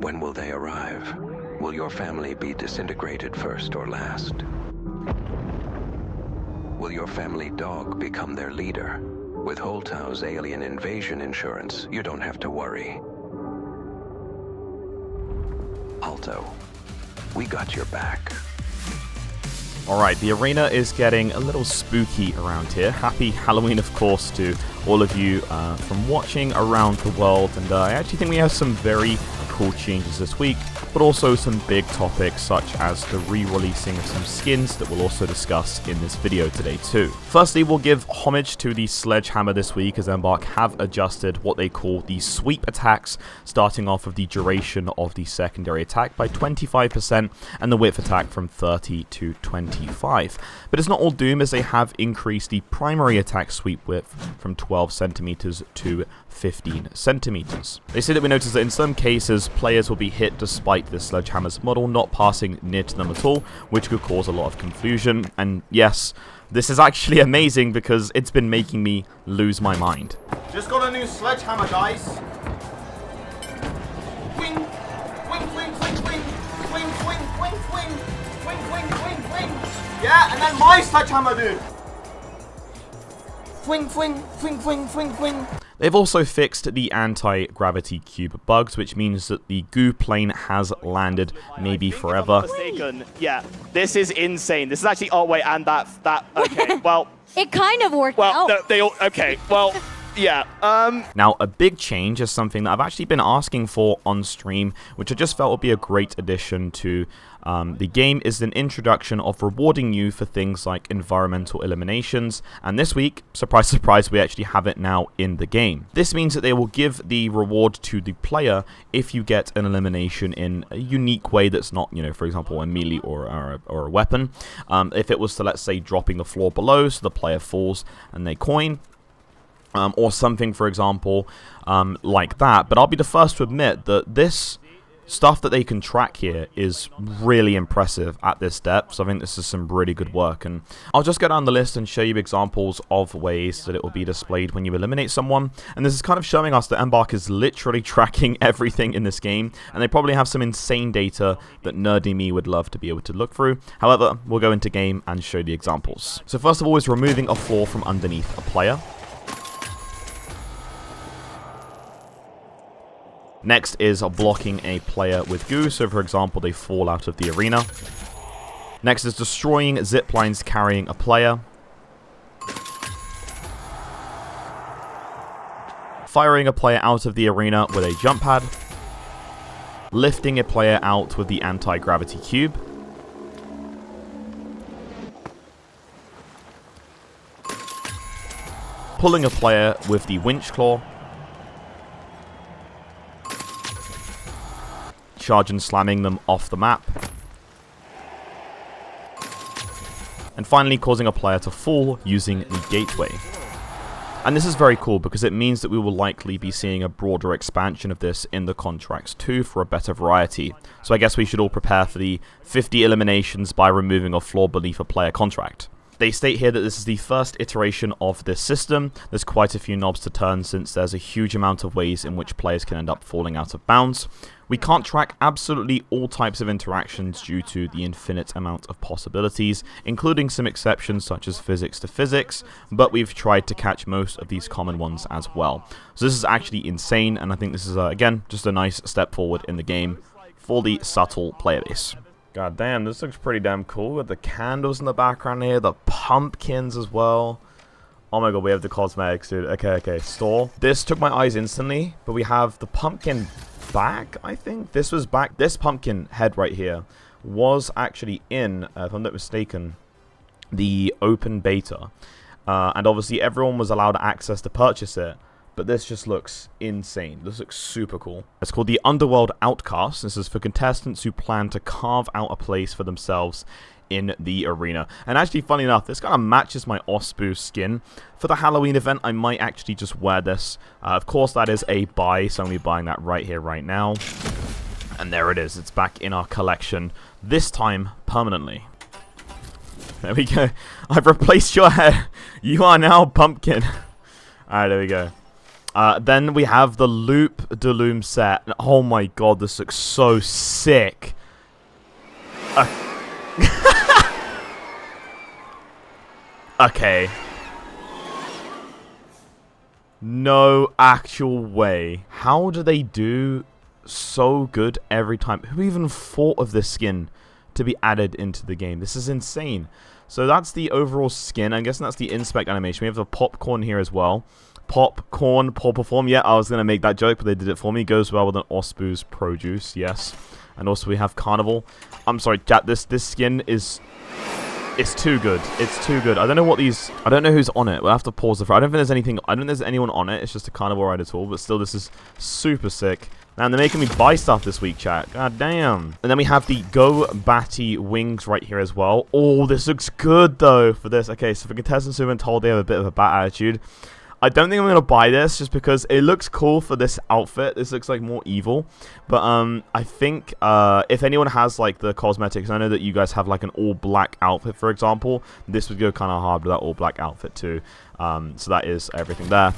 When will they arrive? Will your family be disintegrated first or last? Will your family dog become their leader? With Holtau's alien invasion insurance, you don't have to worry. Alto, we got your back. Alright, the arena is getting a little spooky around here. Happy Halloween, of course, to all of you from watching around the world. And I actually think we have some very cool changes this week, but also some big topics such as the re-releasing of some skins that we'll also discuss in this video today too. Firstly, we'll give homage to the Sledgehammer this week, as Embark have adjusted what they call the sweep attacks, starting off with the duration of the secondary attack by 25% and the width attack from 30 to 25. But it's not all doom, as they have increased the primary attack sweep width from 12 centimeters to 15 centimeters. They say that we noticed that in some cases players will be hit despite the Sledgehammer's model not passing near to them at all, which could cause a lot of confusion. And yes, this is actually amazing because it's been making me lose my mind. Just got a new Sledgehammer, guys. Swing, swing, swing, swing, swing, swing, swing, swing, swing, swing, swing, swing, swing. Yeah, and then my Sledgehammer, dude. Swing, swing, swing, swing, swing, swing. They've also fixed the anti-gravity cube bugs, which means that the goo plane has landed maybe forever. Yeah, this is insane. This is actually, oh wait, and that, okay, well. It kind of worked out. Well, they all, okay, well, yeah. Now, a big change is something that I've actually been asking for on stream, which I just felt would be a great addition to the game, is an introduction of rewarding you for things like environmental eliminations. And this week, surprise, surprise, we actually have it now in the game. This means that they will give the reward to the player if you get an elimination in a unique way that's not, you know, for example, a melee or a weapon. If it was to, let's say, dropping the floor below, so the player falls and they coin, or something, for example, like that. But I'll be the first to admit that this stuff that they can track here is really impressive at this depth. So I think this is some really good work. And I'll just go down the list and show you examples of ways that it will be displayed when you eliminate someone. And this is kind of showing us that Embark is literally tracking everything in this game. And they probably have some insane data that nerdy me would love to be able to look through. However, we'll go into game and show the examples. So first of all is removing a floor from underneath a player. Next is blocking a player with goo, so for example they fall out of the arena. Next is destroying zip lines carrying a player. Firing a player out of the arena with a jump pad. Lifting a player out with the anti-gravity cube. Pulling a player with the winch claw. Charge and slamming them off the map. And finally causing a player to fall using the gateway. And this is very cool because it means that we will likely be seeing a broader expansion of this in the contracts too, for a better variety. So I guess we should all prepare for the 50 eliminations by removing a floor beneath a player contract. They state here that this is the first iteration of this system. There's quite a few knobs to turn since there's a huge amount of ways in which players can end up falling out of bounds. We can't track absolutely all types of interactions due to the infinite amount of possibilities, including some exceptions such as physics to physics, but we've tried to catch most of these common ones as well. So this is actually insane, and I think this is, again, just a nice step forward in the game for the subtle player base. God damn, this looks pretty damn cool with the candles in the background here, the pumpkins as well. Oh my god, we have the cosmetics, dude. Okay, store. This took my eyes instantly, but we have the pumpkin back, I think. This was back. This pumpkin head right here was actually in, if I'm not mistaken, the open beta. And obviously everyone was allowed access to purchase it. But this just looks insane. This looks super cool. It's called the Underworld Outcast. This is for contestants who plan to carve out a place for themselves in the arena. And actually, funny enough, this kind of matches my Ospu skin. For the Halloween event, I might actually just wear this. Of course, that is a buy, so I'm going to be buying that right here, right now. And there it is. It's back in our collection, this time permanently. There we go. I've replaced your head. You are now Pumpkin. Alright, there we go. Then we have the Loop de Loom set. Oh my god, this looks so sick. Okay. No actual way. How do they do so good every time? Who even thought of this skin to be added into the game? This is insane. So that's the overall skin. I'm guessing that's the inspect animation. We have the popcorn here as well. Popcorn, Paw Perform. Yeah, I was going to make that joke, but they did it for me. Goes well with an Osboo's produce, yes. And also we have Carnival. I'm sorry, chat, this skin is... It's too good. It's too good. I don't know what these... I don't know who's on it. We'll have to pause I don't think there's anything... I don't think there's anyone on it. It's just a Carnival ride at all. But still, this is super sick. Man, they're making me buy stuff this week, chat. God damn. And then we have the Go Batty wings right here as well. Oh, this looks good, though, for this. Okay, so for contestants who've been told they have a bit of a bat attitude, I don't think I'm going to buy this just because it looks cool for this outfit. This looks like more evil. But I think if anyone has like the cosmetics, I know that you guys have like an all black outfit, for example. This would go kind of hard with that all black outfit too. So that is everything there.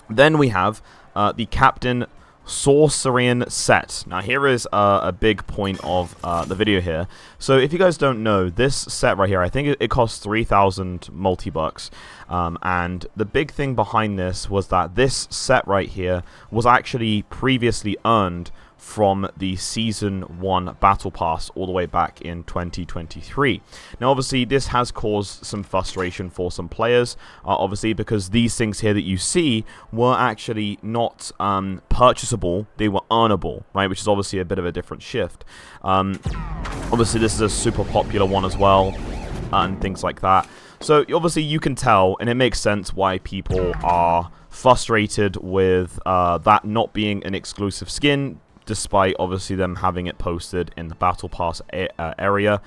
Then we have the Captain Sorcerian set. Now here is a big point of the video here. So if you guys don't know, this set right here, I think it costs 3,000 multi-bucks. And the big thing behind this was that this set right here was actually previously earned from the Season 1 Battle Pass all the way back in 2023. Now, obviously, this has caused some frustration for some players, obviously, because these things here that you see were actually not purchasable, they were earnable, right, which is obviously a bit of a different shift. Obviously, this is a super popular one as well, and things like that. So, obviously, you can tell, and it makes sense why people are frustrated with that not being an exclusive skin, despite obviously them having it posted in the Battle Pass area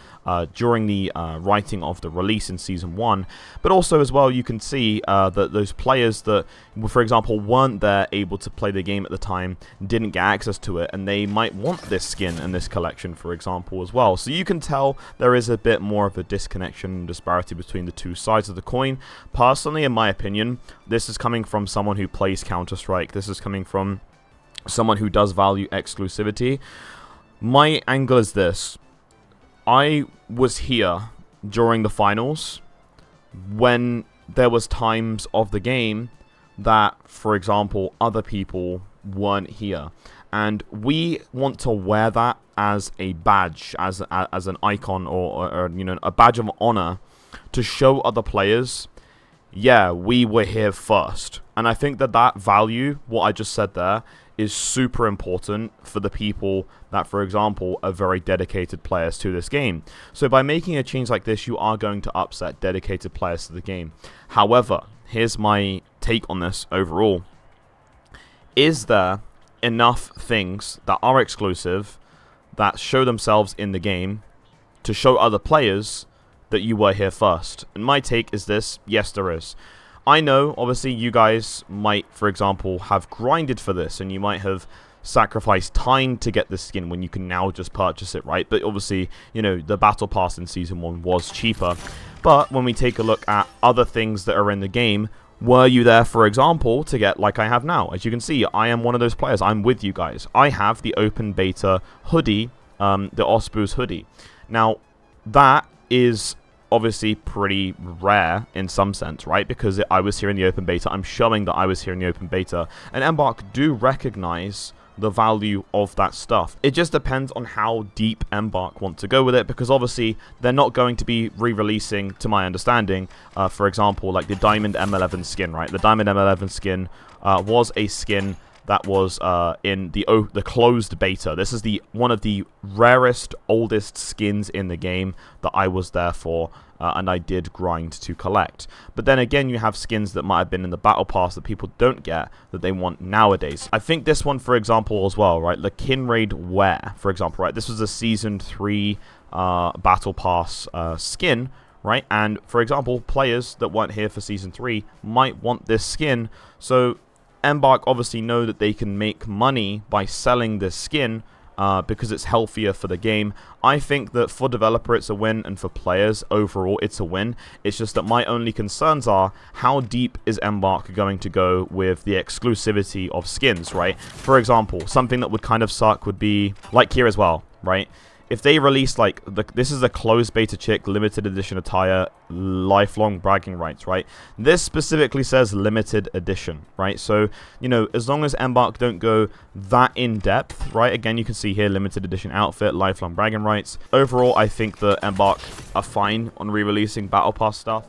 during the writing of the release in Season 1. But also as well, you can see that those players that, for example, weren't there able to play the game at the time, didn't get access to it, and they might want this skin and this collection, for example, as well. So you can tell there is a bit more of a disconnection and disparity between the two sides of the coin. Personally, in my opinion, this is coming from someone who plays Counter-Strike. This is coming from someone who does value exclusivity. My angle is this. I was here during the finals when there was times of the game that, for example, other people weren't here. And we want to wear that as a badge, as an icon, or you know, a badge of honor to show other players, yeah, we were here first. And I think that that value, what I just said there, is super important for the people that, for example, are very dedicated players to this game. So by making a change like this, you are going to upset dedicated players to the game. However, here's my take on this overall. Is there enough things that are exclusive that show themselves in the game to show other players that you were here first? And my take is this: yes, there is. I know, obviously, you guys might, for example, have grinded for this, and you might have sacrificed time to get this skin when you can now just purchase it, right? But obviously, you know, the Battle Pass in Season 1 was cheaper. But when we take a look at other things that are in the game, were you there, for example, to get like I have now? As you can see, I am one of those players. I'm with you guys. I have the open beta hoodie, the Osboo's hoodie. Now, that is obviously pretty rare in some sense, right? Because I was here in the open beta. I'm showing that I was here in the open beta. And Embark do recognize the value of that stuff. It just depends on how deep Embark want to go with it, because obviously they're not going to be re-releasing, to my understanding, for example, like the Diamond M11 skin, right? The Diamond M11 skin was a skin that was in the closed beta. This is one of the rarest, oldest skins in the game that I was there for, and I did grind to collect. But then again, you have skins that might have been in the Battle Pass that people don't get, that they want nowadays. I think this one, for example, as well, right? The Kinraid Wear, for example, right? This was a Season 3 Battle Pass skin, right? And, for example, players that weren't here for Season 3 might want this skin, so Embark obviously know that they can make money by selling this skin because it's healthier for the game. I think that for developer it's a win, and for players overall it's a win. It's just that my only concerns are how deep is Embark going to go with the exclusivity of skins, right? For example, something that would kind of suck would be like here as well, right? If they released, like, this is a closed beta chick, limited edition attire, lifelong bragging rights, right? This specifically says limited edition, right? So, you know, as long as Embark don't go that in-depth, right? Again, you can see here, limited edition outfit, lifelong bragging rights. Overall, I think that Embark are fine on re-releasing Battle Pass stuff.